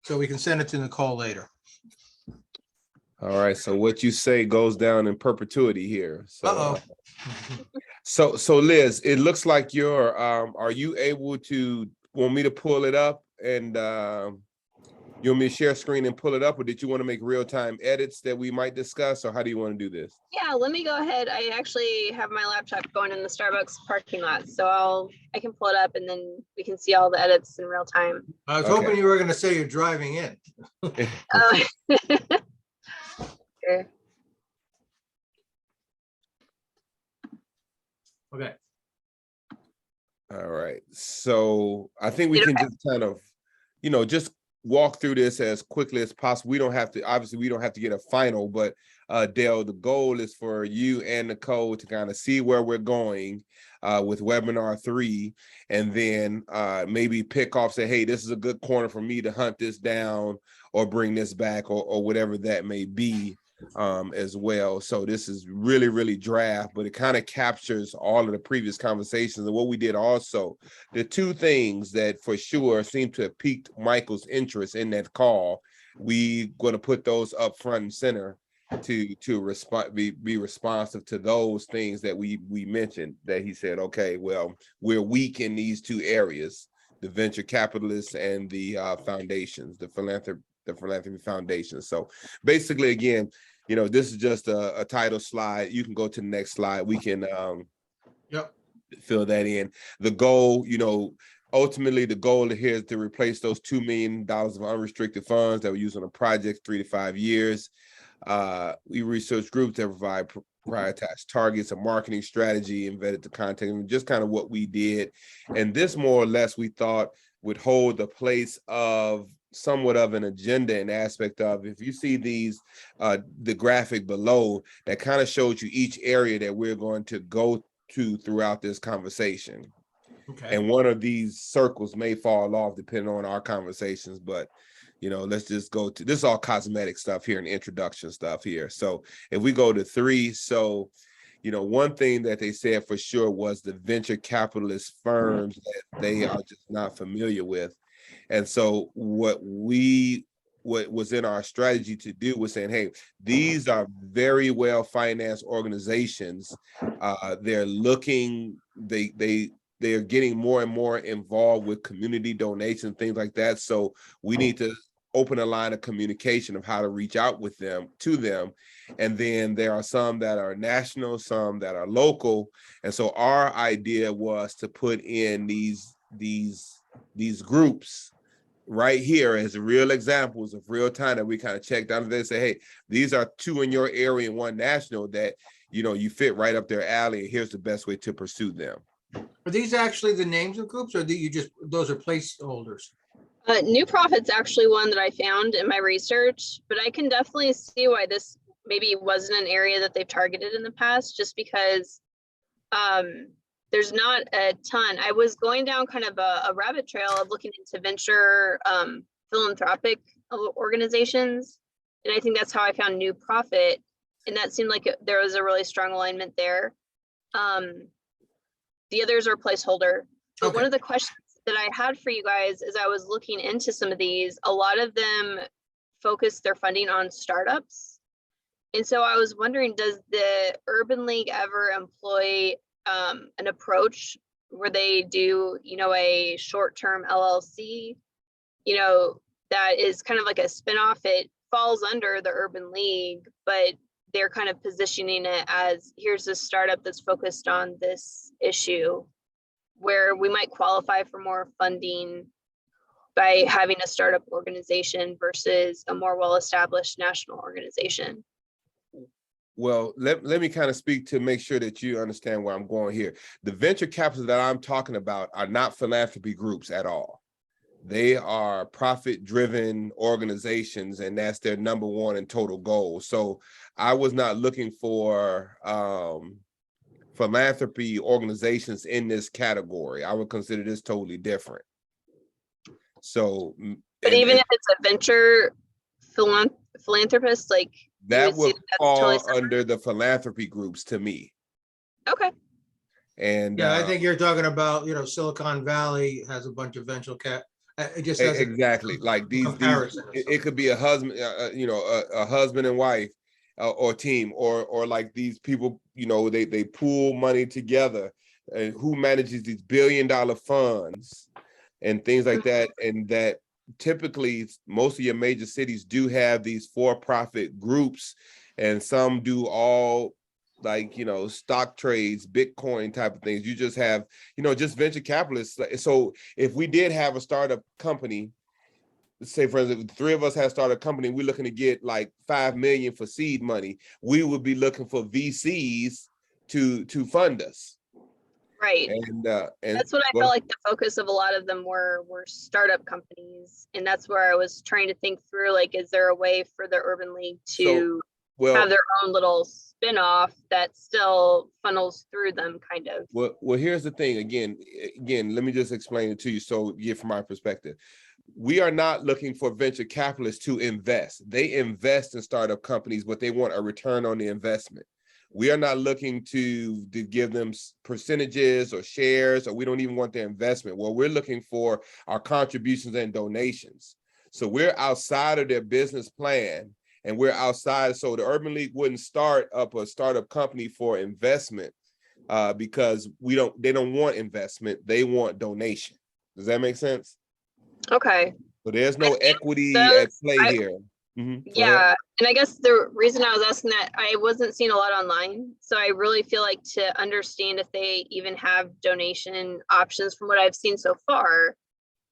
so we can send it to Nicole later. All right. So what you say goes down in perpetuity here. So, so Liz, it looks like you're. Are you able to want me to pull it up and you want me to share screen and pull it up, or did you want to make real-time edits that we might discuss, or how do you want to do this? Yeah, let me go ahead. I actually have my laptop going in the Starbucks parking lot, so I can pull it up and then we can see all the edits in real time. I was hoping you were going to say you're driving in. Okay. Okay. All right. So I think we can just kind of, just walk through this as quickly as possible. We don't have to, obviously we don't have to get a final, but Dale, the goal is for you and Nicole to kind of see where we're going with webinar 3, and then maybe pick off, say, hey, this is a good corner for me to hunt this down or bring this back, or whatever that may be as well. So this is really, really draft, but it kind of captures all of the previous conversations. And what we did also, the two things that for sure seem to have piqued Michael's interest in that call, we going to put those up front and center to respond, be responsive to those things that we mentioned, that he said, okay, well, we're weak in these two areas, the venture capitalists and the foundations, the philanthropy foundation. So basically, again, this is just a title slide. You can go to the next slide. We can fill that in. The goal, ultimately the goal here is to replace those $2 million of unrestricted funds that were used on a project 3 to 5 years. We research groups that provide prioritized targets, a marketing strategy embedded to content, and just kind of what we did. And this more or less we thought would hold the place of somewhat of an agenda and aspect of, if you see these, the graphic below, that kind of shows you each area that we're going to go to throughout this conversation. Okay. And one of these circles may fall off depending on our conversations, but let's just go to this, all cosmetic stuff here and introduction stuff here. So if we go to 3, so one thing that they said for sure was the venture capitalist firms that they are just not familiar with. And so what was in our strategy to do was saying, hey, these are very well financed organizations. They're looking, they are getting more and more involved with community donations, things like that. So we need to open a line of communication of how to reach out with them, to them. And then there are some that are national, some that are local. And so our idea was to put in these groups right here as real examples of real time that we kind of checked out. They say, hey, these are 2 in your area and 1 national that you fit right up their alley, and here's the best way to pursue them. Are these actually the names of groups, or do you just, those are placeholders? New Profit's actually one that I found in my research, but I can definitely see why this maybe wasn't an area that they've targeted in the past, just because there's not a ton. I was going down kind of a rabbit trail of looking into venture philanthropic organizations, and I think that's how I found New Profit, and that seemed like there was a really strong alignment there. The others are placeholder. But one of the questions that I had for you guys as I was looking into some of these, a lot of them focus their funding on startups. And so I was wondering, does the Urban League ever employ an approach where they do, a short-term LLC, that is kind of like a spinoff? It falls under the Urban League, but they're kind of positioning it as, here's a startup that's focused on this issue, where we might qualify for more funding by having a startup organization versus a more well-established national organization. Well, let me kind of speak to make sure that you understand where I'm going here. The venture capitalists that I'm talking about are not philanthropy groups at all. They are profit-driven organizations, and that's their number one and total goal. So I was not looking for philanthropy organizations in this category. I would consider this totally different. So, but even if it's a venture philanthropist, like that would fall under the philanthropy groups to me. Okay. And yeah, I think you're talking about, Silicon Valley has a bunch of It just doesn't. Exactly. Like these Comparison. it could be a husband, you know, a husband and wife or team, or like these people, you know, they pool money together, and who manages these billion-dollar funds and things like that. And that typically most of your major cities do have these for-profit groups, and some do all, like, you know, stock trades, Bitcoin type of things. You just have, you know, just venture capitalists. So if we did have a startup company, say for instance, three of us had started a company, we're looking to get like 5 million for seed money, we would be looking for VCs to fund us. Right. And That's what I felt like the focus of a lot of them were startup companies. And that's where I was trying to think through, like, is there a way for the Urban League to have their own little spin-off that still funnels through them, kind of? Well, here's the thing. Again, let me just explain it to you so you get from my perspective. We are not looking for venture capitalists to invest. They invest in startup companies, but they want a return on the investment. We are not looking to give them percentages or shares, or we don't even want their investment. What we're looking for are contributions and donations. So we're outside of their business plan, and we're outside. So the Urban League wouldn't start up a startup company for investment because they don't want investment. They want donation. Does that make sense? Okay. So there's no equity at play here. Yeah, and I guess the reason I was asking that, I wasn't seeing a lot online, so I really feel like to understand if they even have donation options from what I've seen so far,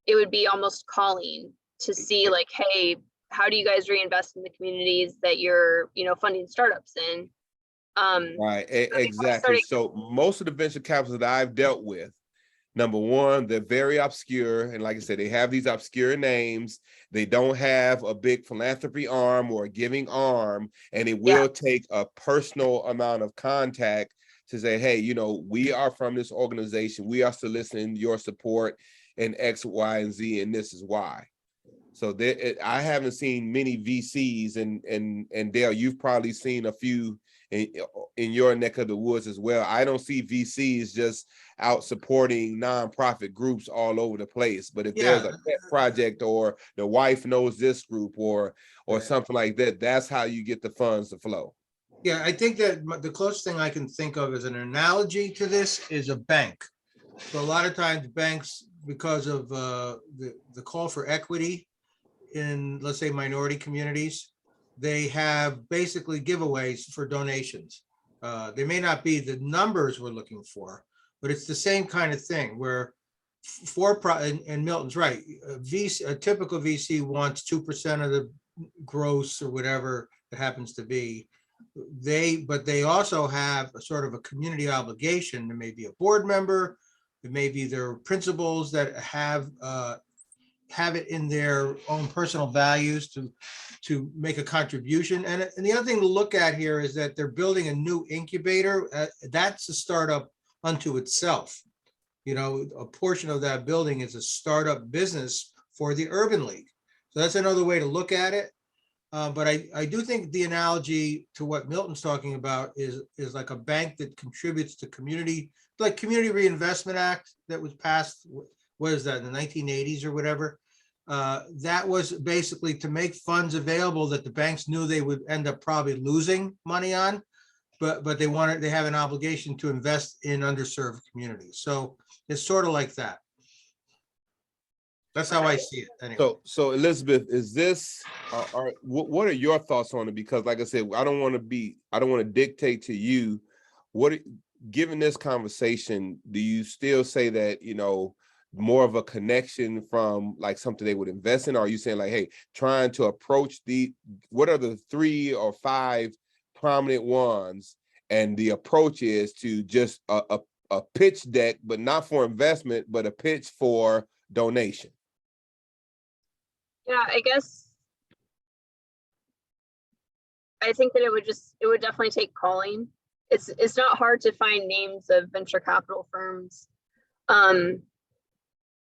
it would be almost calling to see, like, hey, how do you guys reinvest in the communities that you're, you know, funding startups in? Right, exactly. So most of the venture capitalists that I've dealt with, number one, they're very obscure. And like I said, they have these obscure names. They don't have a big philanthropy arm or a giving arm. And it will take a personal amount of contact to say, hey, you know, we are from this organization. We are soliciting your support in X, Y, and Z, and this is why. So I haven't seen many VCs, and Dale, you've probably seen a few in your neck of the woods as well. I don't see VCs just out supporting nonprofit groups all over the place. But if there's a pet project, or the wife knows this group, or something like that, that's how you get the funds to flow. Yeah, I think that the closest thing I can think of as an analogy to this is a bank. So a lot of times banks, because of the call for equity in, let's say, minority communities, they have basically giveaways for donations. They may not be the numbers we're looking for, but it's the same kind of thing where and Milton's right, a typical VC wants 2% of the gross or whatever it happens to be. But they also have a sort of a community obligation. There may be a board member, it may be their principals that have it in their own personal values to make a contribution. And the other thing to look at here is that they're building a new incubator. That's a startup unto itself. You know, a portion of that building is a startup business for the Urban League. So that's another way to look at it. But I do think the analogy to what Milton's talking about is like a bank that contributes to community, like Community Reinvestment Act that was passed, what is that, in the 1980s or whatever. That was basically to make funds available that the banks knew they would end up probably losing money on, but they have an obligation to invest in underserved communities. So it's sort of like that. That's how I see it. Anyway. So Elizabeth, is this, what are your thoughts on it? Because like I said, I don't want to dictate to you. Given this conversation, do you still say that, you know, more of a connection from like something they would invest in? Or are you saying like, hey, trying to approach what are the 3 or 5 prominent ones? And the approach is to just a pitch deck, but not for investment, but a pitch for donation. Yeah, I guess I think that it would definitely take calling. It's not hard to find names of venture capital firms.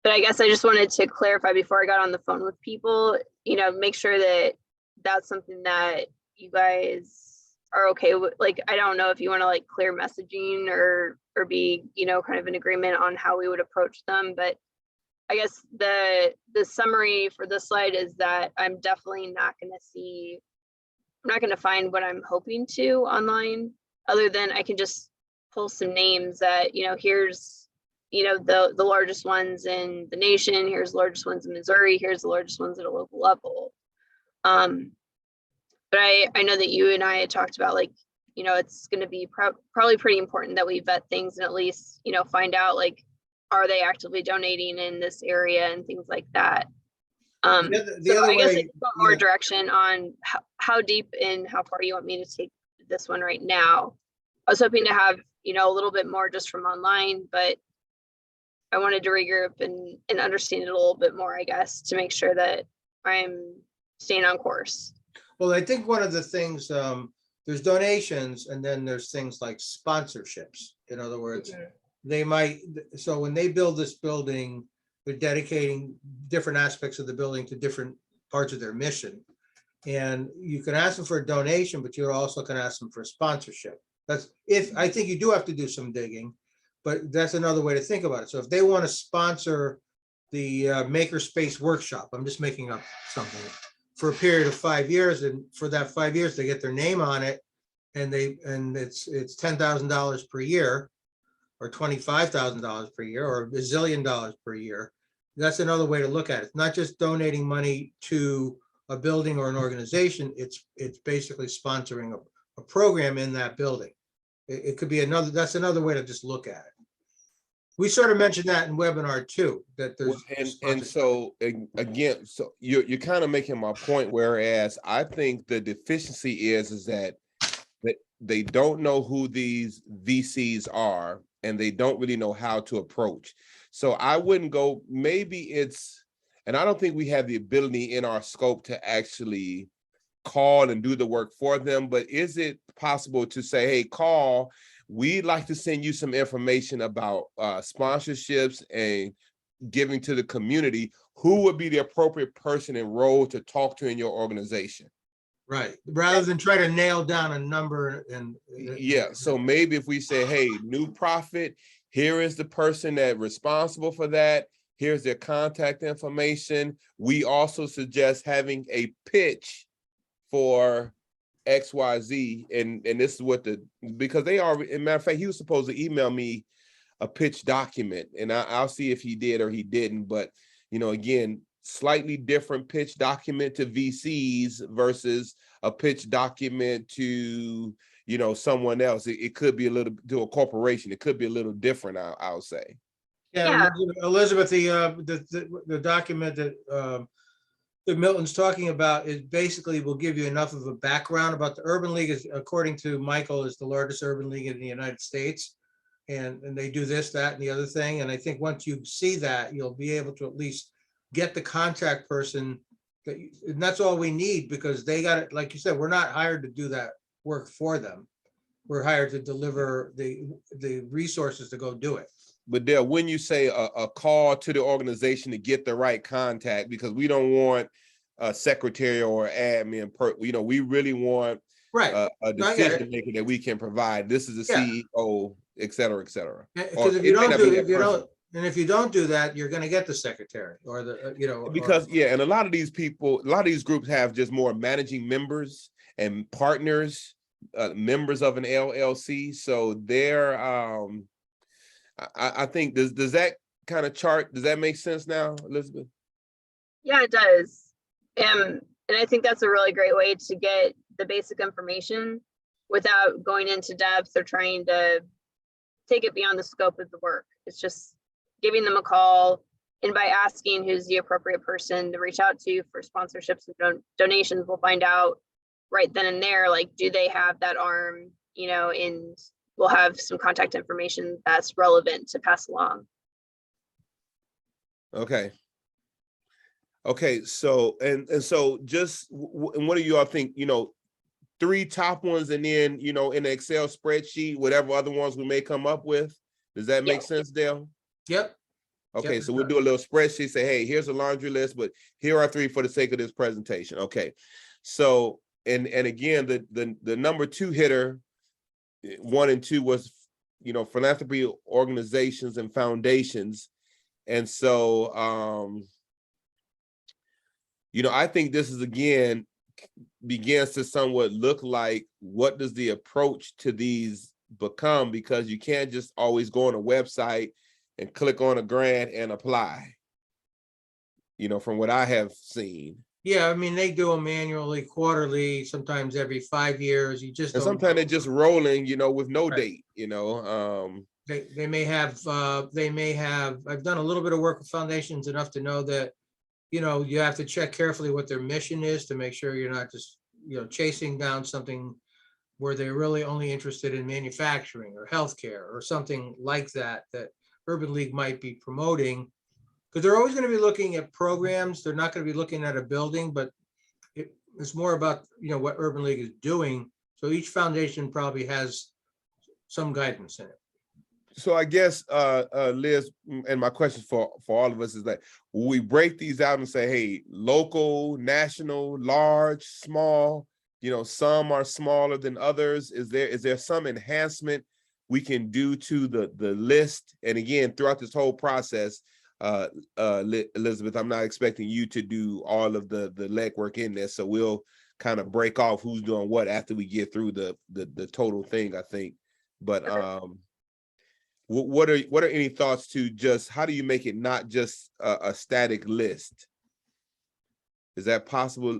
But I guess I just wanted to clarify before I got on the phone with people, you know, make sure that that's something that you guys are okay with. Like, I don't know if you want to like clear messaging or be, you know, kind of in agreement on how we would approach them, but I guess the summary for this slide is that I'm definitely not going to see, I'm not going to find what I'm hoping to online, other than I can just pull some names that, you know, here's, you know, the largest ones in the nation, here's the largest ones in Missouri, here's the largest ones at a local level. But I know that you and I had talked about, like, you know, it's going to be probably pretty important that we vet things and at least, you know, find out, like, are they actively donating in this area and things like that. The So other I guess way, it's more yeah. direction on how deep and how far you want me to take this one right now. I was hoping to have, you know, a little bit more just from online, but I wanted to regroup and understand it a little bit more, I guess, to make sure that I'm staying on course. Well, I think one of the things, there's donations and then there's things like sponsorships. In other words, they might, so when they build this building, they're dedicating different aspects of the building to different parts of their mission. And you can ask them for a donation, but you also can ask them for a sponsorship. That's if, I think you do have to do some digging, but that's another way to think about it. So if they want to sponsor the makerspace workshop, I'm just making up something, for a period of 5 years, and for that 5 years, they get their name on it, and it's $10,000 per year, or $25,000 per year, or $1 zillion per year. That's another way to look at it. It's not just donating money to a building or an organization. It's basically sponsoring a program in that building. It could be another, that's another way to just look at it. We sort of mentioned that in webinar too, that there's. And so again, so you're kind of making my point, whereas I think the deficiency is that they don't know who these VCs are, and they don't really know how to approach. So I wouldn't go, maybe it's, and I don't think we have the ability in our scope to actually call and do the work for them, but is it possible to say, hey, call, we'd like to send you some information about sponsorships and giving to the community. Who would be the appropriate person and role to talk to in your organization? Right, rather than try to nail down a number and. Yeah, so maybe if we say, hey, new profit, here is the person that responsible for that. Here's their contact information. We also suggest having a pitch for XYZ, and this is what because they are, as a matter of fact, he was supposed to email me a pitch document, and I'll see if he did or he didn't, but you know, again, slightly different pitch document to VCs versus a pitch document to, you know, someone else. It could be a little, to a corporation, it could be a little different, I'll say. Yeah, Elizabeth, the document that Milton's talking about is basically will give you enough of a background about the Urban League. Is, according to Michael, is the largest urban league in the United States. And they do this, that, and the other thing. And I think once you see that, you'll be able to at least get the contact person. And that's all we need, because they got it. Like you said, we're not hired to do that work for them. We're hired to deliver the resources to go do it. But Dale, when you say a call to the organization to get the right contact, because we don't want a secretary or admin, you know, we really want right a decision maker that we can provide. This is the CEO, et cetera, et cetera. Because if you don't do, if you don't do that, you're going to get the secretary or the, you know, because and a lot of these people, a lot of these groups have just more managing members and partners, members of an LLC. So they're, I think, does that kind of chart, does that make sense now, Elizabeth? Yeah, it does. And I think that's a really great way to get the basic information without going into depth or trying to take it beyond the scope of the work. It's just giving them a call, and by asking who's the appropriate person to reach out to for sponsorships and donations, we'll find out right then and there, like, do they have that arm, you know, and we'll have some contact information that's relevant to pass along. Okay. Okay, so and so just and what do you all think, you know, 3 top ones, and then, you know, in the Excel spreadsheet, whatever other ones we may come up with? Does that make sense, Dale? Yep. Okay, so we'll do a little spreadsheet, say, hey, here's a laundry list, but here are 3 for the sake of this presentation. Okay, so and again, the number 2 hitter, 1 and 2 was, you know, philanthropy organizations and foundations. And so, you know, I think this is, again, begins to somewhat look like, what does the approach to these become? Because you can't just always go on a website and click on a grant and apply, you know, from what I have seen. Yeah, I mean, they do them annually, quarterly, sometimes every 5 years. You just And don't sometimes know. they're just rolling, you know, with no Right. date, you know. They may have, I've done a little bit of work with foundations enough to know that, you know, you have to check carefully what their mission is to make sure you're not just, you know, chasing down something where they're really only interested in manufacturing or healthcare or something like that, that Urban League might be promoting. Because they're always going to be looking at programs. They're not going to be looking at a building, but it's more about, you know, what Urban League is doing. So each foundation probably has some guidance in it. So I guess, Liz, and my question for all of us is that, will we break these out and say, hey, local, national, large, small, you know, some are smaller than others? Is there some enhancement we can do to the list? And again, throughout this whole process, Elizabeth, I'm not expecting you to do all of the legwork in this, so we'll kind of break off who's doing what after we get through the total thing, I think. But what are any thoughts to just how do you make it not just a static list? Is that possible,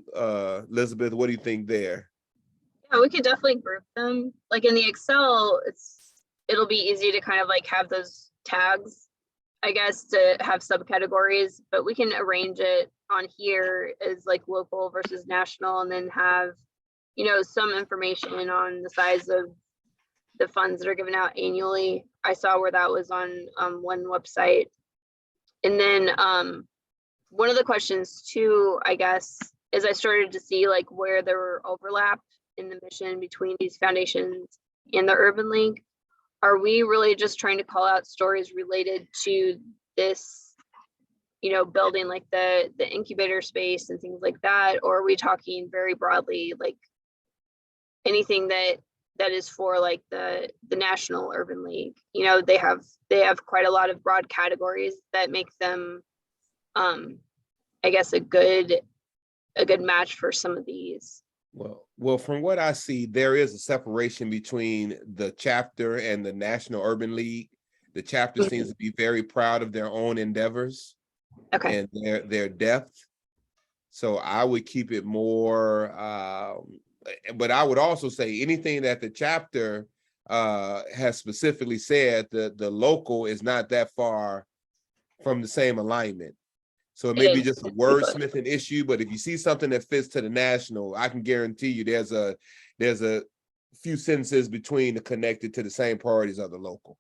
Elizabeth? What do you think there? Yeah, we could definitely group them. Like in the Excel, it'll be easy to kind of like have those tags, I guess, to have subcategories, but we can arrange it on here as like local versus national, and then have, you know, some information on the size of the funds that are given out annually. I saw where that was on one website. And then one of the questions too, I guess, is I started to see like where there were overlap in the mission between these foundations and the Urban League. Are we really just trying to call out stories related to this, you know, building, like the incubator space and things like that? Or are we talking very broadly, like anything that is for like the National Urban League? You know, they have quite a lot of broad categories that make them, I guess, a good match for some of these. Well, from what I see, there is a separation between the chapter and the National Urban League. The chapter seems to be very proud of their own endeavors, okay, and their depth. So I would keep it more, but I would also say anything that the chapter has specifically said, the local is not that far from the same alignment. So it may be just a wordsmithing issue, but if you see something that fits to the national, I can guarantee you there's a few sentences between the connected to the same priorities of the local.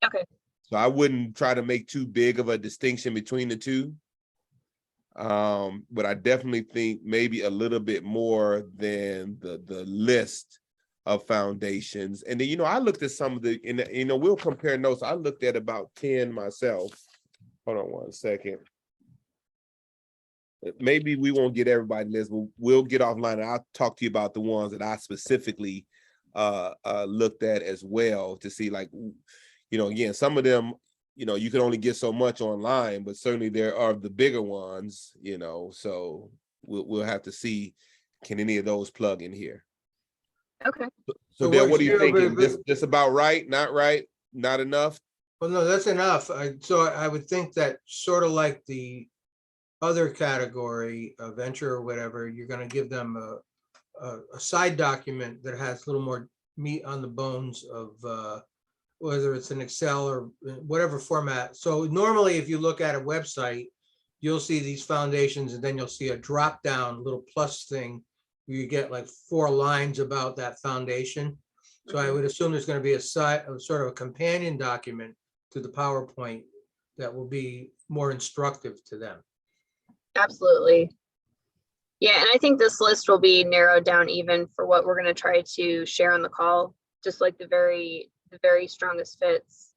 Okay. So I wouldn't try to make too big of a distinction between the two. But I definitely think maybe a little bit more than the list of foundations. And then, you know, I looked at some of the, you know, we'll compare notes. I looked at about 10 myself. Hold on one second. Maybe we won't get everybody list, but we'll get offline and I'll talk to you about the ones that I specifically looked at as well, to see, like, you know, again, some of them, you know, you can only get so much online, but certainly there are the bigger ones, you know, so we'll have to see, can any of those plug in here? Okay. So Dale, what are you thinking? This about right? Not right? Not enough? Well, no, that's enough. So I would think that sort of like the other category, a venture or whatever, you're going to give them a side document that has a little more meat on the bones of whether it's an Excel or whatever format. So normally, if you look at a website, you'll see these foundations, and then you'll see a drop down little plus thing where you get like 4 lines about that foundation. So I would assume there's going to be a sort of a companion document to the PowerPoint that will be more instructive to them. Absolutely. Yeah, and I think this list will be narrowed down even for what we're going to try to share on the call, just like the very strongest fits.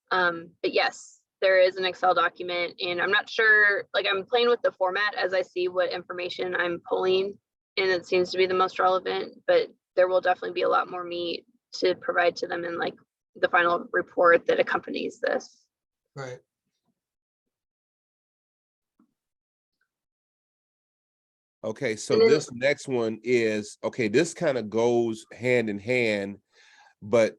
But yes, there is an Excel document, and I'm not sure, like, I'm playing with the format as I see what information I'm pulling, and it seems to be the most relevant, but there will definitely be a lot more meat to provide to them in like the final report that accompanies this. Right. Okay, so And then- this next one is, okay, this kind of goes hand in hand, but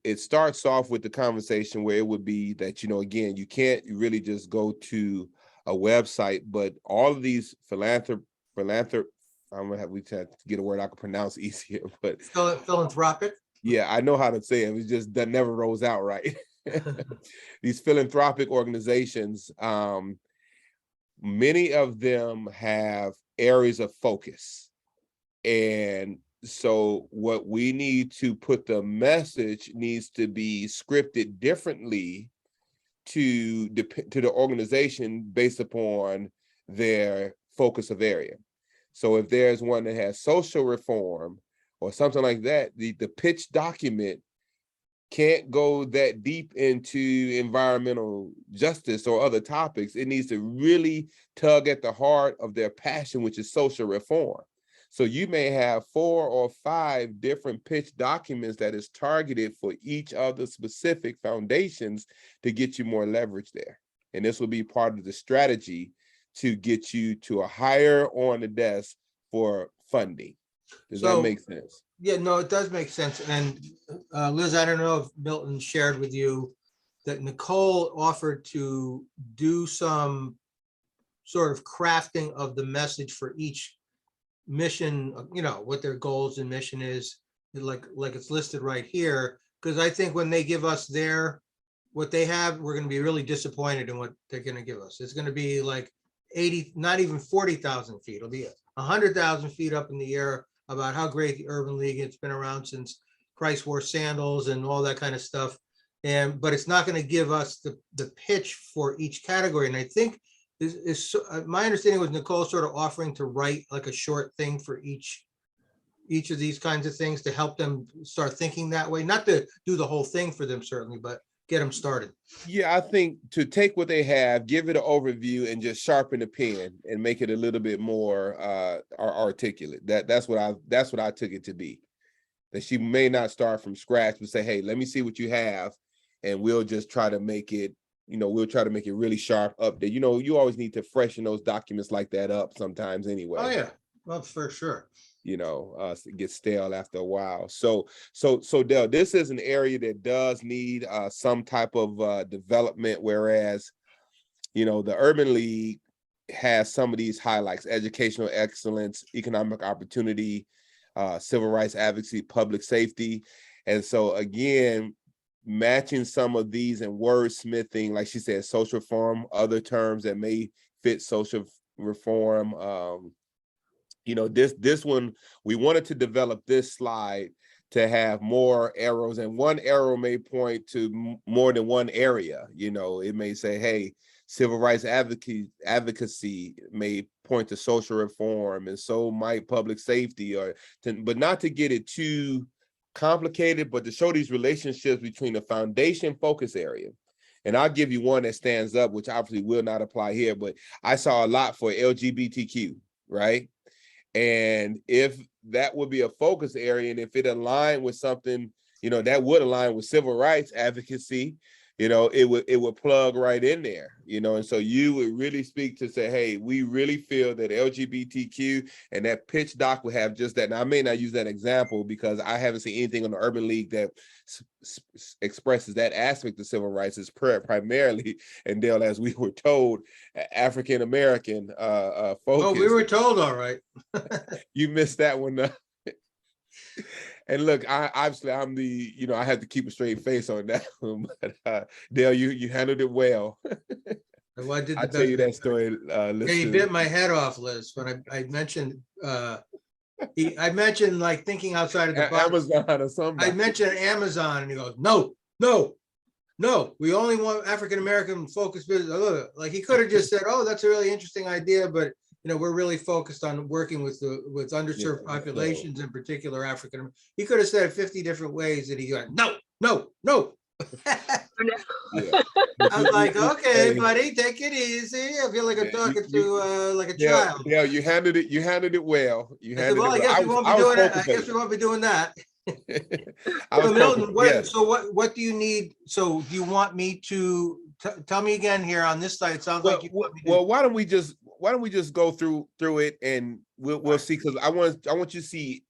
it starts off with the conversation where it would be that, again, you can't really just go to a website, but all of these I'm gonna have we try to get a word I can pronounce easier, but Philanthropic. yeah, I know how to say it. It's just that never rolls out right. These philanthropic organizations, many of them have areas of focus. And so what we need to put the message needs to be scripted differently to the organization based upon their focus of area. So if there's one that has social reform or something like that, the pitch document can't go that deep into environmental justice or other topics. It needs to really tug at the heart of their passion, which is social reform. So you may have 4 or 5 different pitch documents that is targeted for each of the specific foundations to get you more leverage there. And this will be part of the strategy to get you to a higher on the desk for funding. Does that make sense? Yeah, no, it does make sense. And Liz, I don't know if Milton shared with you that Nicole offered to do some sort of crafting of the message for each mission, what their goals and mission is, like it's listed right here. Because I think when they give us what they have, we're going to be really disappointed in what they're going to give us. It's going to be like 80, not even 40,000 feet. It'll be 100,000 feet up in the air about how great the Urban League, it's been around since Christ wore sandals and all that kind of stuff. But it's not going to give us the pitch for each category. And I think my understanding was Nicole sort of offering to write like a short thing for each of these kinds of things to help them start thinking that way. Not to do the whole thing for them, certainly, but get them started. Yeah, I think to take what they have, give it an overview, and just sharpen the pen and make it a little bit more articulate. That's what I took it to be. That she may not start from scratch, but say, hey, let me see what you have, and we'll just try to make it, we'll try to make it really sharp up there. You always need to freshen those documents like that up sometimes anyway. Oh yeah, well, for sure. It gets stale after a while. So Dale, this is an area that does need some type of development, whereas, the Urban League has some of these highlights: educational excellence, economic opportunity, civil rights advocacy, public safety. And so again, matching some of these and wordsmithing, like she said, social reform, other terms that may fit social reform. This one, we wanted to develop this slide to have more arrows, and one arrow may point to more than one area. It may say, hey, civil rights advocacy may point to social reform, and so might public safety, but not to get it too complicated, but to show these relationships between the foundation focus area. And I'll give you one that stands up, which obviously will not apply here, but I saw a lot for LGBTQ, right? And if that would be a focus area, and if it aligned with something, that would align with civil rights advocacy, it would plug right in there, and so you would really speak to say, hey, we really feel that LGBTQ, and that pitch doc would have just that. Now, I may not use that example because I haven't seen anything on the Urban League that expresses that aspect of civil rights. Is primarily, and Dale, as we were told, African American focus. Oh, we were told, all right. You missed that one. And look, I'm I had to keep a straight face on that one, but Dale, you handled it well. Well, I did. I'll tell you that story. Yeah, you bit my head off, Liz, when I mentioned I mentioned like thinking outside of the box. Amazon or something. I mentioned Amazon, and he goes, no, we only want African American focused business. Like he could have just said, oh, that's a really interesting idea, but we're really focused on working with underserved populations, in particular African. He could have said it 50 different ways, and he got no. Yeah. I was like, okay, buddy, take it easy. I feel like I'm talking to like a child. Yeah, you handled it well. I guess we won't be doing that. So Milton, what do you need? So do you want me to tell me again here on this side? It sounds like you want me to. Well, why don't we just why don't we just go through it and we'll see, because I want you to see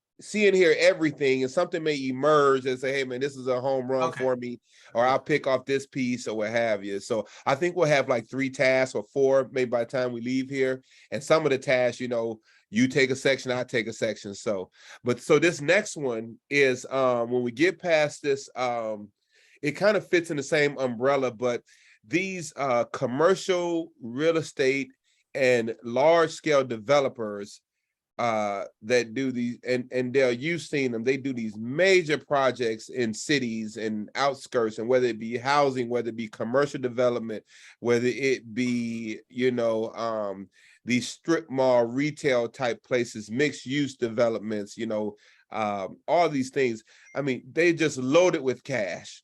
and hear everything, and something may emerge and say, hey man, this is a home run for me, or I'll pick off this piece or what have you. So I think we'll have like 3 tasks or 4 maybe by the time we leave here. And some of the tasks, you know, you take a section, I take a section. So this next one is when we get past this, it kind of fits in the same umbrella, but these commercial real estate and large scale developers that do these, and Dale, you've seen them, they do these major projects in cities and outskirts, and whether it be housing, whether it be commercial development, whether it be, you know, these strip mall retail type places, mixed use developments, you know, all these things. I mean, they just loaded with cash,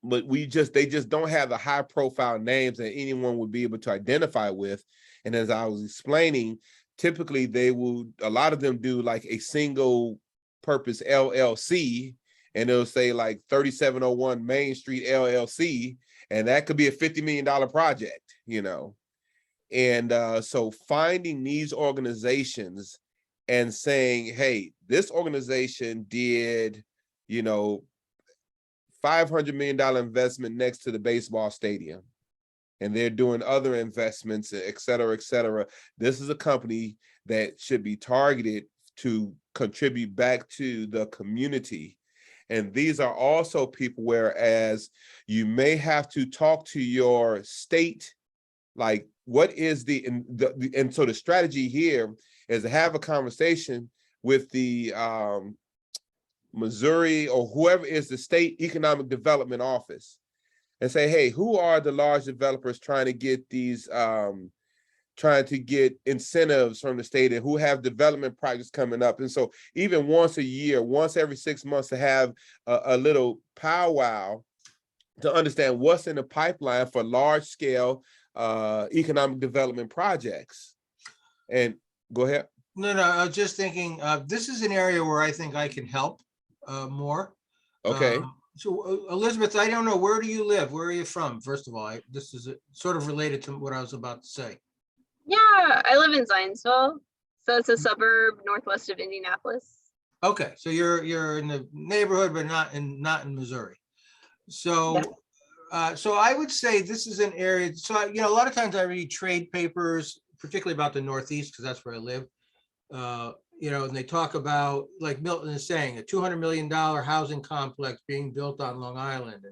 but they just don't have the high profile names that anyone would be able to identify with. And as I was explaining, typically a lot of them do like a single purpose LLC, and it'll say like 3701 Main Street LLC, and that could be a $50 million project, you know. And so finding these organizations and saying, hey, this organization did, you know, $500 million investment next to the baseball stadium, and they're doing other investments, et cetera, et cetera. This is a company that should be targeted to contribute back to the community. And these are also people, whereas you may have to talk to your state, like what is and so the strategy here is to have a conversation with the Missouri or whoever is the state economic development office, and say, hey, who are the large developers trying to get these, trying to get incentives from the state, and who have development projects coming up. And so even once a year, once every 6 months, to have a little powwow to understand what's in the pipeline for large scale economic development projects. And go ahead. No, I was just thinking, this is an area where I think I can help more. Okay. So Elizabeth, I don't know, where do you live? Where are you from? First of all, this is sort of related to what I was about to say. Yeah, I live in Zionsville, so it's a suburb northwest of Indianapolis. Okay, so you're in the neighborhood, but not in Missouri. So, so I would say this is an area. So you know, a lot of times I read trade papers, particularly about the Northeast, because that's where I live. You know, and they talk about, like Milton is saying, a $200 million housing complex being built on Long Island,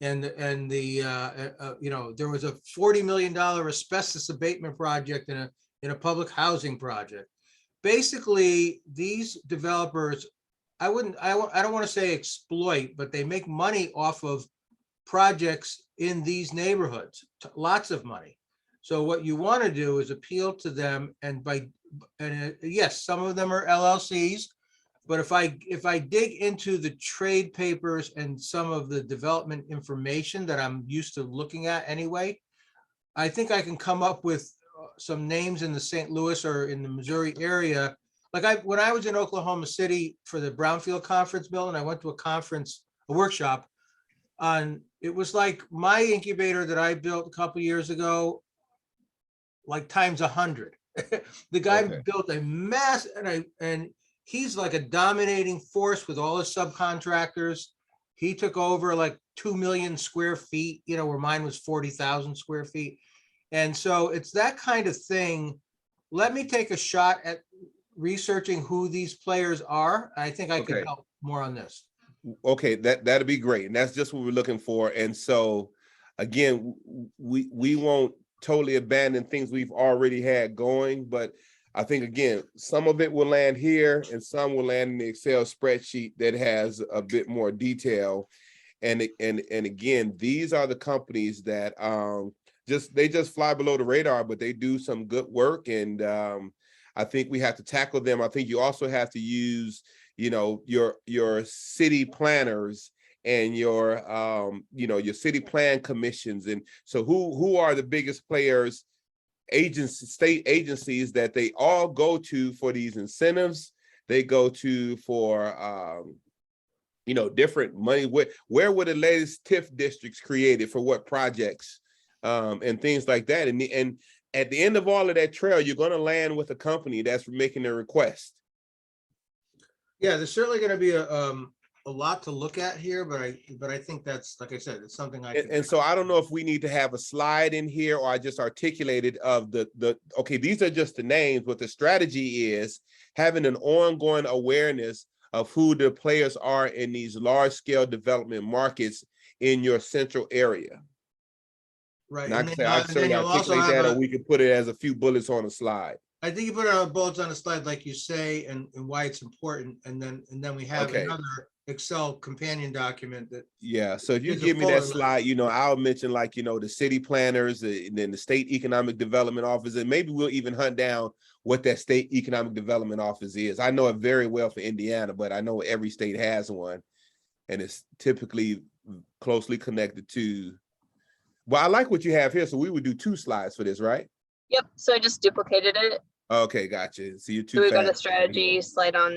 and the you know, there was a $40 million asbestos abatement project in a public housing project. Basically, these developers, I don't want to say exploit, but they make money off of projects in these neighborhoods, lots of money. So what you want to do is appeal to them, and yes, some of them are LLCs, but if I dig into the trade papers and some of the development information that I'm used to looking at anyway, I think I can come up with some names in the St. Louis or in the Missouri area. Like when I was in Oklahoma City for the Brownfield conference, Bill, and I went to a workshop on, it was like my incubator that I built a couple years ago, like times 100. The guy built a mass, and he's like a dominating force with all his subcontractors. He took over like 2 million square feet, you know, where mine was 40,000 square feet. And so it's that kind of thing. Let me take a shot at researching who these players are. I think I could help more on this. Okay, that'd be great. And that's just what we're looking for. And so again, we won't totally abandon things we've already had going, but I think again, some of it will land here and some will land in the Excel spreadsheet that has a bit more detail. And again, these are the companies that they just fly below the radar, but they do some good work. And I think we have to tackle them. I think you also have to use, you know, your city planners and your you know, your city plan commissions. And so who are the biggest players, state agencies that they all go to for these incentives? They go to for you know, different money. Where were the latest TIF districts created for what projects, and things like that? And at the end of all of that trail, you're going to land with a company that's making a request. Yeah, there's certainly going to be a lot to look at here, but I think that's, like I said, it's something I And so I don't know if we need to have a slide in here, or I just articulated of okay, these are just the names. What the strategy is, having an ongoing awareness of who the players are in these large scale development markets in your central area. right. And I And can then, say I can and then certainly you'll also articulate have that, or we could put it as a few bullets on a slide. I think you put it on bullets on a slide, like you say, and why it's important, and then we have Okay. another Excel companion document that. Yeah, so if you Here's a give me that fuller slide, you know, I'll mention, like, you know, the city planners, and then the state economic development office, and maybe we'll even hunt down what that state economic development office is. I know it very well for Indiana, but I know every state has one, and it's typically closely connected to. Well, I like what you have here, so we would do 2 slides for this, right? Yep, so I just duplicated it. Okay, gotcha. So you're too So we've got a fast. strategy slide on.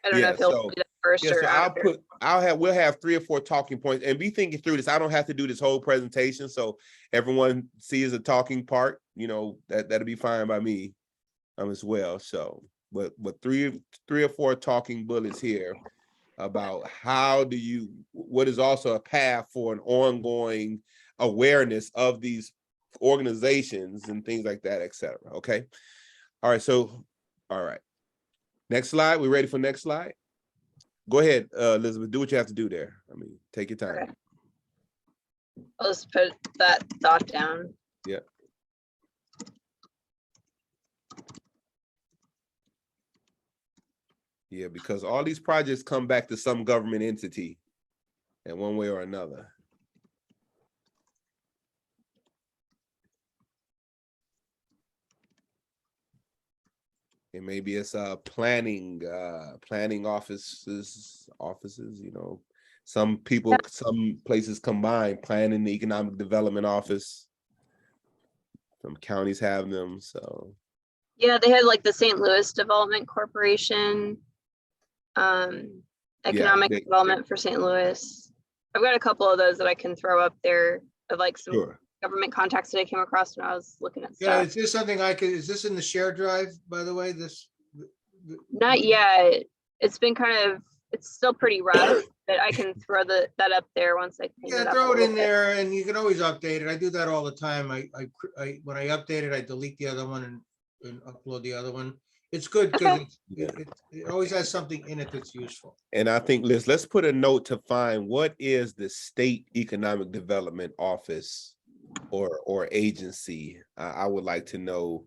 I don't know Yeah, if he'll so do that first yeah, or so after. we'll have 3 or 4 talking points, and be thinking through this. I don't have to do this whole presentation, so everyone sees a talking part, you know, that'll be fine by me as well. So, but 3 or 4 talking bullets here about what is also a path for an ongoing awareness of these organizations and things like that, etc. Okay. All right. So, all right. Next slide. We ready for next slide? Go ahead, Elizabeth. Do what you have to do there. I mean, take your time. Okay. I'll just put that thought down. Yeah. Yeah, because all these projects come back to some government entity in one way or another. And maybe it's planning offices, you know, some places combine planning, the economic development office. Some counties have them, so. Yeah, they had like the St. Louis Development Corporation, economic development for St. Louis. I've got a couple of those that I can throw up there of like some Sure. government contacts that I came across when I was looking at Yeah, stuff. is this something is this in the share drive, by the way, Not yet. It's been it's still pretty rough, but I can throw that up there once I clean it Yeah, up. throw a it little in bit. there and you can always update it. I do that all the time. When I update it, I delete the other one and upload the other one. It's good because it always has something in it that's useful. And I think let's put a note to find what is the state economic development office or agency. I would like to know,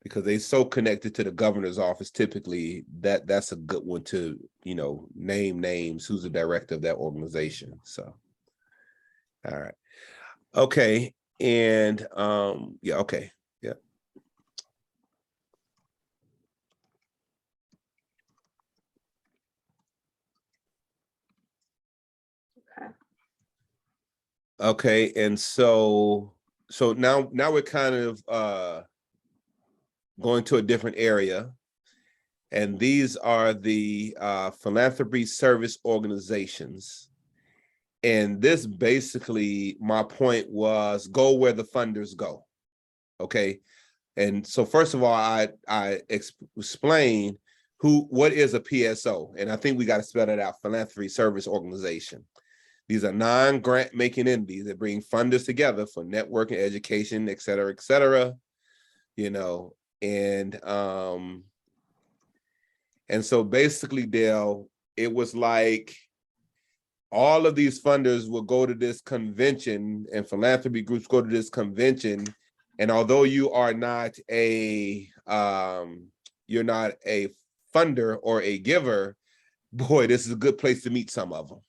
because they're so connected to the governor's office. Typically, that's a good one to, you know, name names, who's the director of that organization. So, all right, okay, and yeah, okay, yeah. Okay, and so now we're kind of going to a different area, and these are the philanthropy service organizations. And this basically, my point was, go where the funders go. Okay, and so first of all, I explain what is a PSO, and I think we got to spell that out: philanthropy service organization. These are non-grant making entities that bring funders together for networking, education, et cetera, you know, and so basically, Dale, it was like all of these funders will go to this convention, and philanthropy groups go to this convention. And although you are not a you're not a funder or a giver, boy, this is a good place to meet some of them.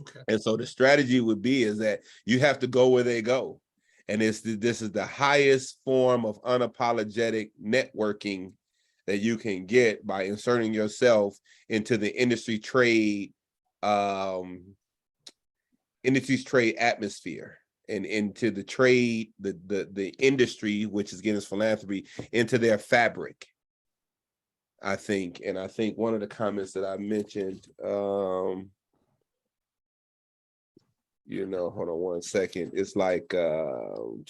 Okay. And so the strategy would be is that you have to go where they go. And this is the highest form of unapologetic networking that you can get by inserting yourself into the industry trade atmosphere, and into the trade, the industry, which is getting philanthropy, into their fabric, I think. And I think one of the comments that I mentioned, you know, hold on one second. It's like, you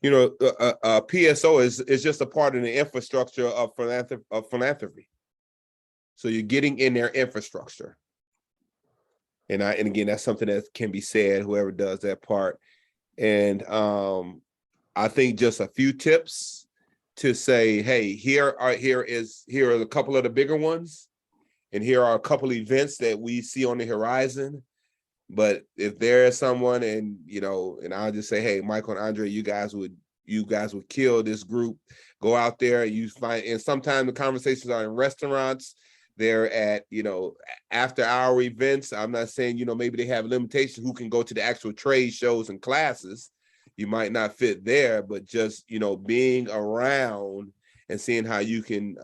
know, PSO is just a part of the infrastructure of philanthropy. So you're getting in their infrastructure. And again, that's something that can be said, whoever does that part. And I think just a few tips to say, hey, here are a couple of the bigger ones, and here are a couple of events that we see on the horizon. But if there is someone, and you know, and I'll just say, hey, Michael and Andre, you guys would kill this group. Go out there, you find, and sometimes the conversations are in restaurants. They're at, you know, after hour events. I'm not saying, you know, maybe they have limitations who can go to the actual trade shows and classes. You might not fit there, but just, you know, being around and seeing how you can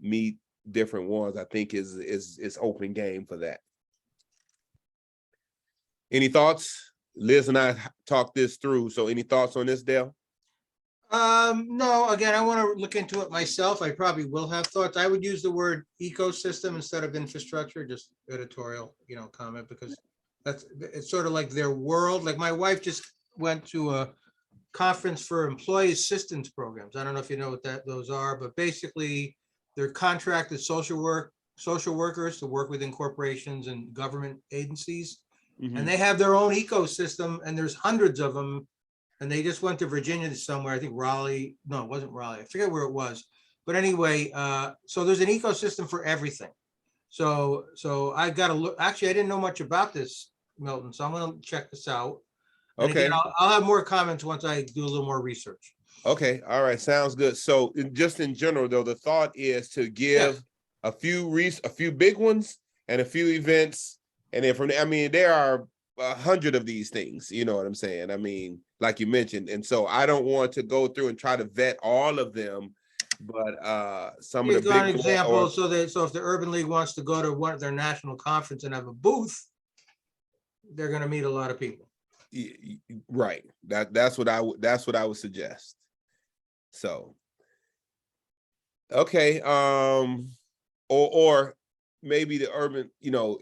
meet different ones, I think is open game for that. Any thoughts? Liz and I talked this through. So any thoughts on this, Dale? No, again, I want to look into it myself. I probably will have thoughts. I would use the word ecosystem instead of infrastructure, just editorial, you know, comment, because it's sort of like their world. Like my wife just went to a conference for employee assistance programs. I don't know if you know what those are, but basically they're contracted social workers to work within corporations and government agencies. Mm-hmm. And they have their own ecosystem, and there's hundreds of them. And they just went to Virginia somewhere, I think Raleigh. No, it wasn't Raleigh. I forget where it was. But anyway, so there's an ecosystem for everything. So I got to look. Actually, I didn't know much about this, Milton. So I'm going to check this out. And Okay. again, I'll have more comments once I do a little more research. Okay. All right. Sounds good. So just in general, though, the thought is to give a few big ones and a few events. And then from there, I mean, there are 100 of these things, you know what I'm saying? I mean, like you mentioned. And so I don't want to go through and try to vet all of them, but some of the big example. So if the Urban League wants to go to one of their national conference and have a booth, they're going to meet a lot of people. Right. That's what I would suggest. So, okay. Or maybe the urban, you know,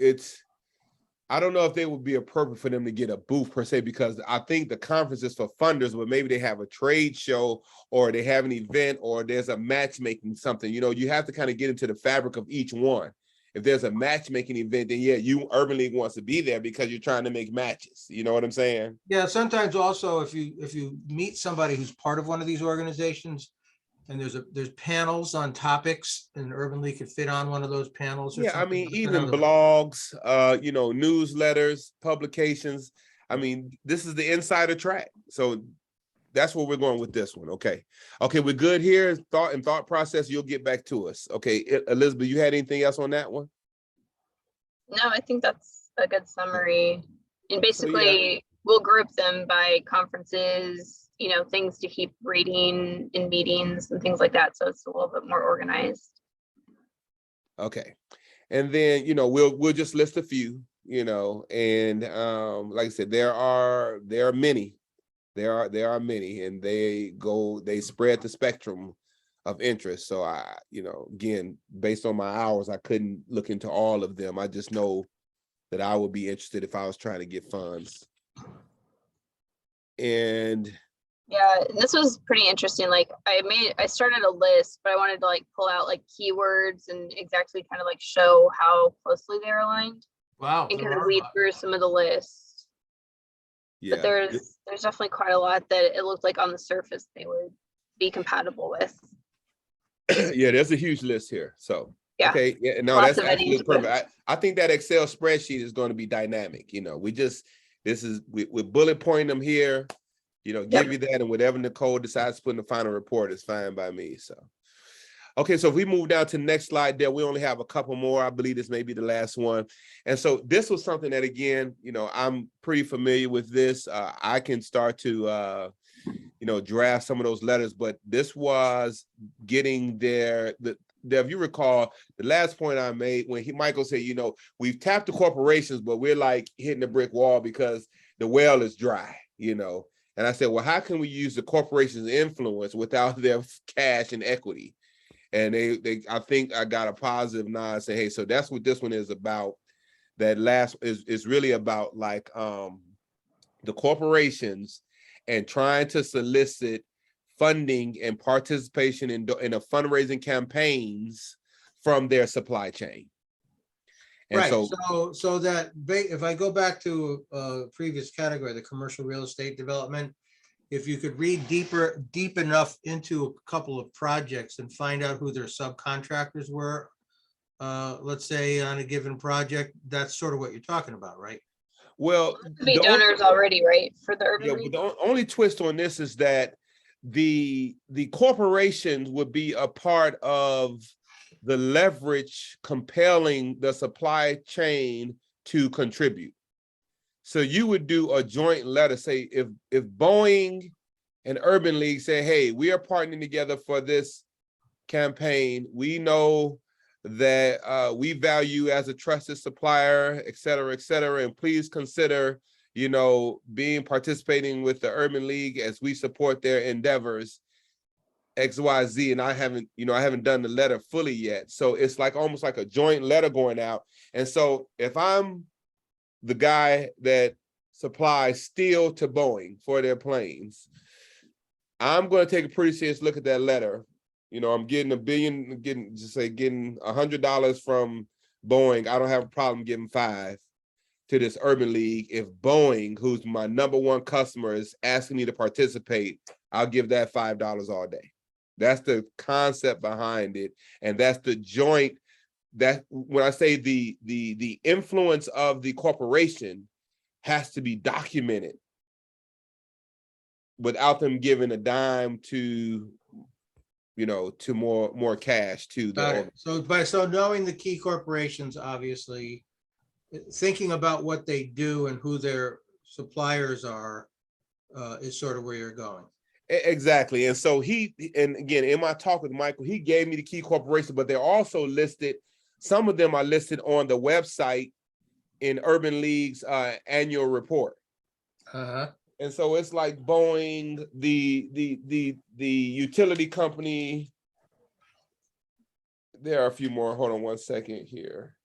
I don't know if they would be appropriate for them to get a booth per se, because I think the conference is for funders, but maybe they have a trade show or they have an event or there's a matchmaking something. You know, you have to kind of get into the fabric of each one. If there's a matchmaking event, then Urban League wants to be there because you're trying to make matches. You know what I'm saying? Yeah. Sometimes also if you meet somebody who's part of one of these organizations, and there's panels on topics, and Urban League could fit on one of those panels. I mean, even blogs, you know, newsletters, publications. I mean, this is the insider track. So that's where we're going with this one. Okay, we're good here. Thought process. You'll get back to us. Okay, Elizabeth, you had anything else on that one? No, I think that's a good summary. And basically, we'll group them by conferences, you know, things to keep reading in meetings and things like that. So it's a little bit more organized. Okay. And then, you know, we'll just list a few, you know, and like I said, there are many. There are many, and they spread the spectrum of interest. So I, you know, again, based on my hours, I couldn't look into all of them. I just know that I would be interested if I was trying to get funds. And yeah, and this was pretty interesting. Like I started a list, but I wanted to like pull out like keywords and exactly kind of like show how closely they're aligned. Wow. And kind of weed through some of the lists. Yeah. But there's definitely quite a lot that it looked like on the surface they would be compatible with. Yeah, there's a huge list here. So yeah. Okay. Yeah, no, that's absolutely perfect. I think that Excel spreadsheet is going to be dynamic. You know, we're bullet pointing them here. You know, give you that, and whatever Nicole decides to put in the final report is fine by me. So, okay, so if we move down to the next slide there, we only have a couple more. I believe this may be the last one. And so this was something that, again, you know, I'm pretty familiar with this. I can start to, you know, draft some of those letters, but this was getting there. If you recall, the last point I made when Michael said, you know, we've tapped the corporations, but we're like hitting a brick wall because the well is dry, you know. And I said, well, how can we use the corporation's influence without their cash and equity? And I think I got a positive nod saying, hey, so that's what this one is about. that last is really about like the corporations and trying to solicit funding and participation in a fundraising campaigns from their supply chain. And Right, so that, if I go back to a previous category, the commercial real estate development, if you could read deep enough into a couple of projects and find out who their subcontractors were, let's say on a given project, that's sort of what you're talking about, right? well, Could be donors already, right? For the urban yeah, but League? the only twist on this is that the corporations would be a part of the leverage compelling the supply chain to contribute. So you would do a joint letter, say if Boeing and Urban League say, hey, we are partnering together for this campaign. We know that we value as a trusted supplier, et cetera, and please consider, you know, participating with the Urban League as we support their endeavors, XYZ. And I haven't done the letter fully yet. So it's like almost like a joint letter going out. And so if I'm the guy that supplies steel to Boeing for their planes, I'm going to take a pretty serious look at that letter. You know, I'm getting getting $100 from Boeing. I don't have a problem giving $5 to this Urban League. If Boeing, who's my #1 customer, is asking me to participate, I'll give that $5 all day. That's the concept behind it. And that's the joint, that when I say the influence of the corporation has to be documented without them giving a dime to, you know, to more cash to the. So knowing the key corporations, obviously, thinking about what they do and who their suppliers are, is sort of where you're going. Exactly. And so and again, in my talk with Michael, he gave me the key corporations, but they're also listed. Some of them are listed on the website in Urban League's annual report. And so it's like Boeing, the utility company. There are a few more. Hold on one second here.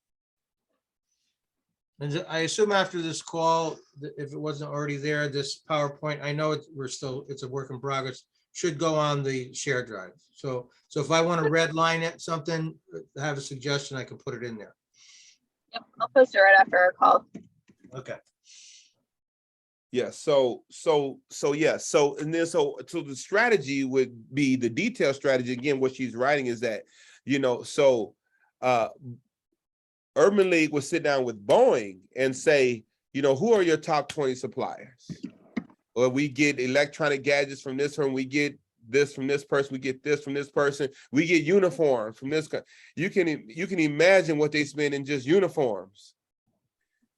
And I assume after this call, if it wasn't already there, this PowerPoint, I know it's a work in progress, should go on the share drive. So if I want to redline it, something, have a suggestion, I can put it in there. Yep, I'll post it right after our call. Okay. Yeah. So the strategy would be the detailed strategy. Again, what she's writing is that, you know, Urban League would sit down with Boeing and say, you know, who are your top 20 suppliers? Or we get electronic gadgets from this one, we get this from this person, we get this from this person, we get uniforms from this. You can imagine what they spend in just uniforms,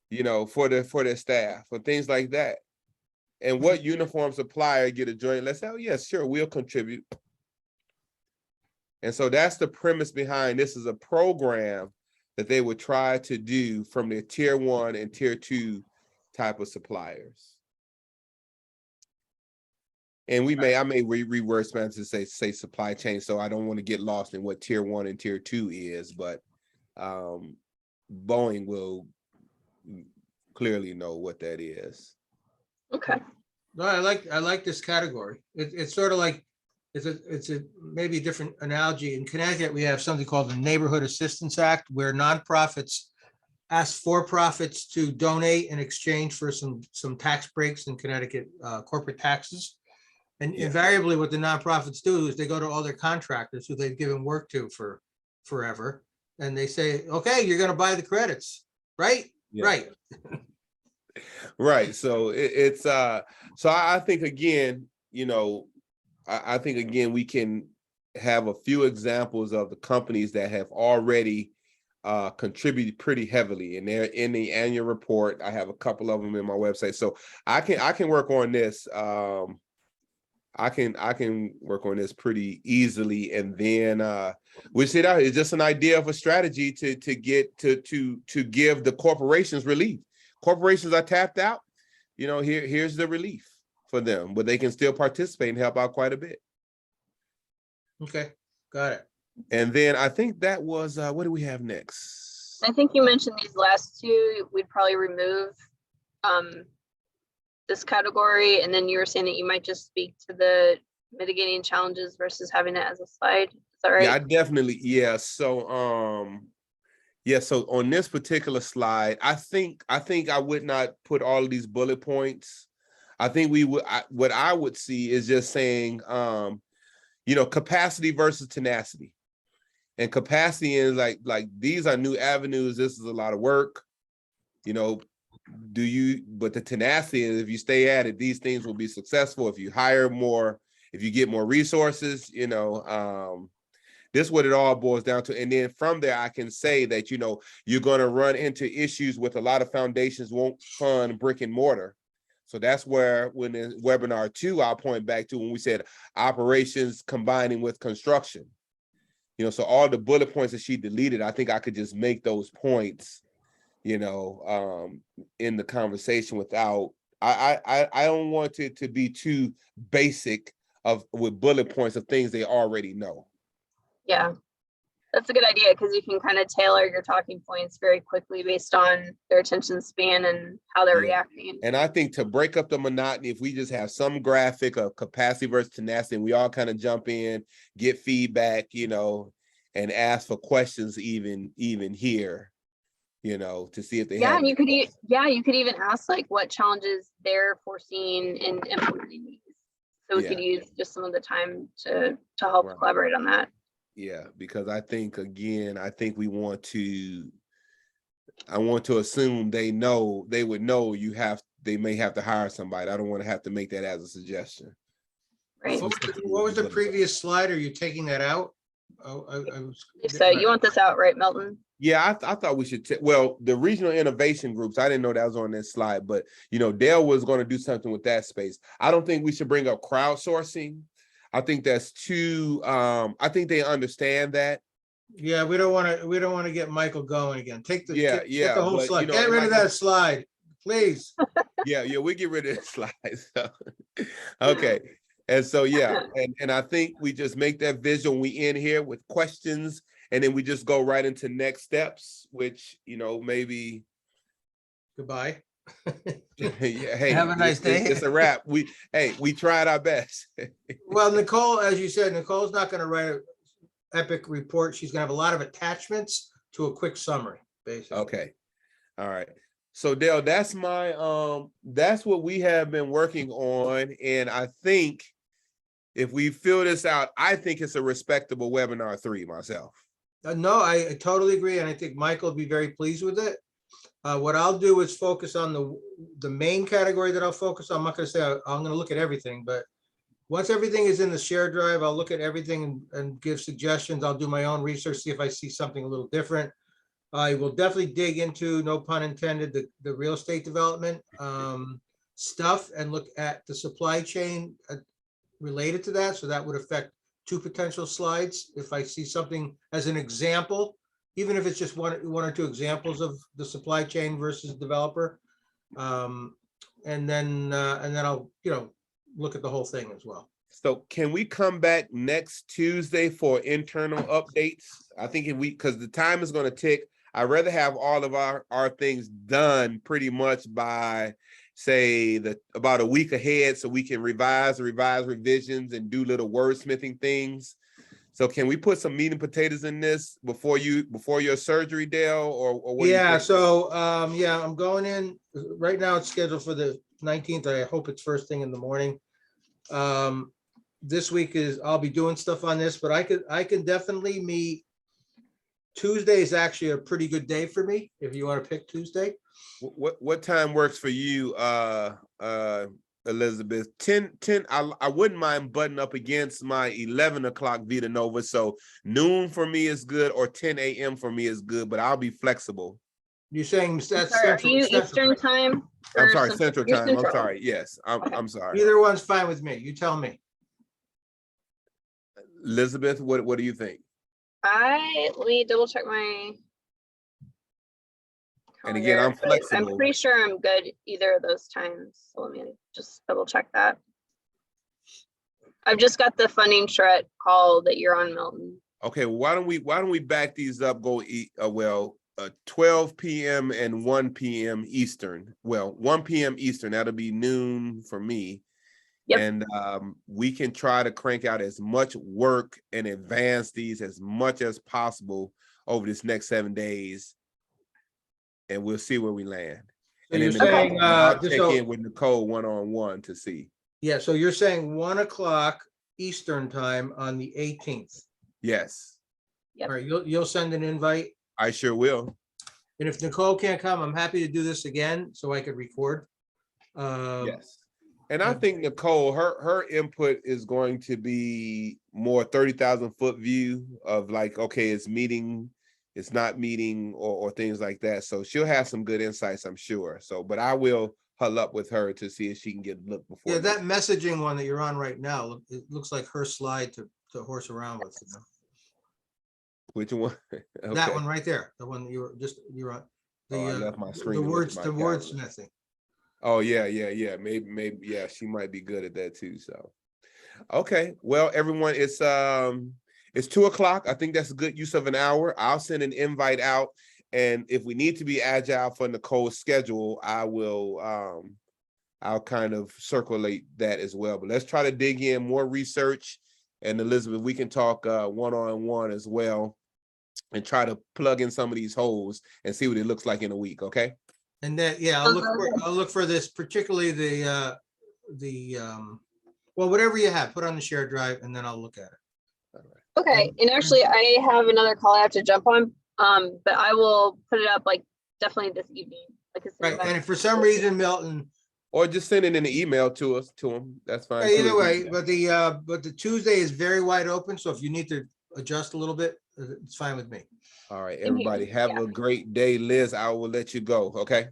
you know, for their staff, for things like that. And what uniform supplier get a joint? Let's say, oh yes, sure, we'll contribute. And so that's the premise behind this. Is a program that they would try to do from their tier 1 and tier 2 type of suppliers. And I may reword Spanish to say supply chain, so I don't want to get lost in what tier 1 and tier 2 is, but Boeing will clearly know what that is. Okay. No, I like this category. It's sort of like, it's a maybe a different analogy. In Connecticut, we have something called the Neighborhood Assistance Act, where nonprofits ask for-profits to donate in exchange for some tax breaks in Connecticut, corporate taxes. And invariably what the nonprofits do is they go to all their contractors who they've given work to for forever. And they say, okay, you're going to buy the credits, right? Yeah. Right. Right. So so I think, again, you know, I think, again, we can have a few examples of the companies that have already contributed pretty heavily, and they're in the annual report. I have a couple of them in my website. So I can work on this. I can work on this pretty easily, and then we sit out. It's just an idea of a strategy to get to give the corporations relief. Corporations are tapped out. You know, here's the relief for them, but they can still participate and help out quite a bit. Okay, got it. And then I think that was what do we have next? I think you mentioned these last two, we'd probably remove this category, and then you were saying that you might just speak to the mitigating challenges versus having it as a slide. Is that right? Yeah, I definitely, yeah. So yeah, so on this particular slide, I think I would not put all of these bullet points. I think we would, what I would see is just saying, you know, capacity versus tenacity. And capacity is like these are new avenues. This is a lot of work, you know. But the tenacity is, if you stay at it, these things will be successful. If you hire more, if you get more resources, you know, this is what it all boils down to. And then from there, I can say that, you know, you're going to run into issues with a lot of foundations won't fund brick and mortar. So that's where, when in webinar 2, I'll point back to when we said operations combining with construction. You know, so all the bullet points that she deleted, I think I could just make those points, you know, in the conversation without, I don't want it to be too basic with bullet points of things they already know. Yeah, that's a good idea, because you can kind of tailor your talking points very quickly based on their attention span and how they're reacting. And I think to break up the monotony, if we just have some graphic of capacity versus tenacity, and we all kind of jump in, get feedback, you know, and ask for questions even here, you know, to see if they have. And you could even ask like what challenges they're foreseeing in implementing these. So we could use just some of the time to help collaborate on that. Yeah, because I think, again, I want to assume they would know they may have to hire somebody. I don't want to have to make that as a suggestion. Right. What was the previous slide? Are you taking that out? So you want this out, right, Milton? Yeah, I thought we should. Well, the regional innovation groups, I didn't know that was on this slide, but you know, Dale was going to do something with that space. I don't think we should bring up crowdsourcing. I think that's too. I think they understand that. Yeah, we don't want to get Michael going again. Take the get the whole slide. You know, get rid of that slide, please. Yeah, we get rid of the slide. So. Okay. And so, and I think we just make that visual. We end here with questions, and then we just go right into next steps, which, you know, maybe. Goodbye. Hey, have a nice day. It's a wrap. We tried our best. Well, Nicole, as you said, Nicole's not going to write an epic report. She's going to have a lot of attachments to a quick summary, basically. Okay. All right. So Dale, that's that's what we have been working on. And I think if we fill this out, I think it's a respectable webinar 3 myself. No, I totally agree. And I think Michael will be very pleased with it. What I'll do is focus on the main category that I'll focus on. I'm not going to say I'm going to look at everything, but once everything is in the shared drive, I'll look at everything and give suggestions. I'll do my own research, see if I see something a little different. I will definitely dig into, no pun intended, the real estate development stuff and look at the supply chain related to that. So that would affect 2 potential slides. If I see something as an example, even if it's just one or 2 examples of the supply chain versus developer, and then I'll, you know, look at the whole thing as well. So can we come back next Tuesday for internal updates? I think because the time is going to tick. I'd rather have all of our things done pretty much by, say, about a week ahead, so we can revise revisions and do little wordsmithing things. So can we put some meat and potatoes in this before your surgery, Dale, or what? Yeah. So I'm going in right now. It's scheduled for the 19th. I hope it's first thing in the morning. This week I'll be doing stuff on this, but I can definitely meet. Tuesday is actually a pretty good day for me if you want to pick Tuesday. What time works for you, Elizabeth? 10. I wouldn't mind butting up against my 11 o'clock Vita Nova. So noon for me is good, or 10 a.m. for me is good, but I'll be flexible. You're saying that's Are you Eastern time? I'm sorry, Central time. Central. I'm sorry. Yes, I'm sorry. Either one's fine with me. You tell me. Elizabeth, what do you think? Let me double check my. And again, I'm flexible. I'm pretty sure I'm good either of those times. So let me just double check that. I've just got the funding shred call that you're on, Milton. Okay, why don't we back these up? Go eat. Well, 12 p.m. and 1 p.m. Eastern. Well, 1 p.m. Eastern, that'll be noon for me. Yep. And we can try to crank out as much work and advance these as much as possible over this next 7 days. And we'll see where we land. So And you're in the saying, meantime, I'll just check so, in with Nicole one-on-one to see. yeah, so you're saying 1 o'clock Eastern time on the 18th. Yes, Yep. All right, you'll send an invite. I sure will. And if Nicole can't come, I'm happy to do this again so I could record. Yes. And I think Nicole, her input is going to be more 30,000 foot view of like, okay, it's meeting, it's not meeting, or things like that. So she'll have some good insights, I'm sure. So, but I will huddle up with her to see if she can get a look before. Yeah, that messaging one that you're on right now, it looks like her slide to horse around with. You know? Which one? Okay. That one right there, the one that you're on. Oh, I left my screen The to look at words, my the calendar. wordsmithing. Oh yeah. Maybe yeah, she might be good at that too. So okay. Well, everyone, it's 2 o'clock. I think that's a good use of an hour. I'll send an invite out. And if we need to be agile for Nicole's schedule, I will I'll kind of circulate that as well. But let's try to dig in more research. And Elizabeth, we can talk one-on-one as well and try to plug in some of these holes and see what it looks like in a week. Okay. And then, yeah, I'll look for this, particularly the well, whatever you have, put on the shared drive, and then I'll look at it. Okay, and actually I have another call I have to jump on, but I will put it up like definitely this evening. Like Right, and if for some reason, Milton, Or just send it in an email to him. That's fine. too, either if way, you- but the Tuesday is very wide open, so if you need to adjust a little bit, it's fine with me. All right, here. everybody, have Yeah. a great day. Liz, I will let you go. Okay.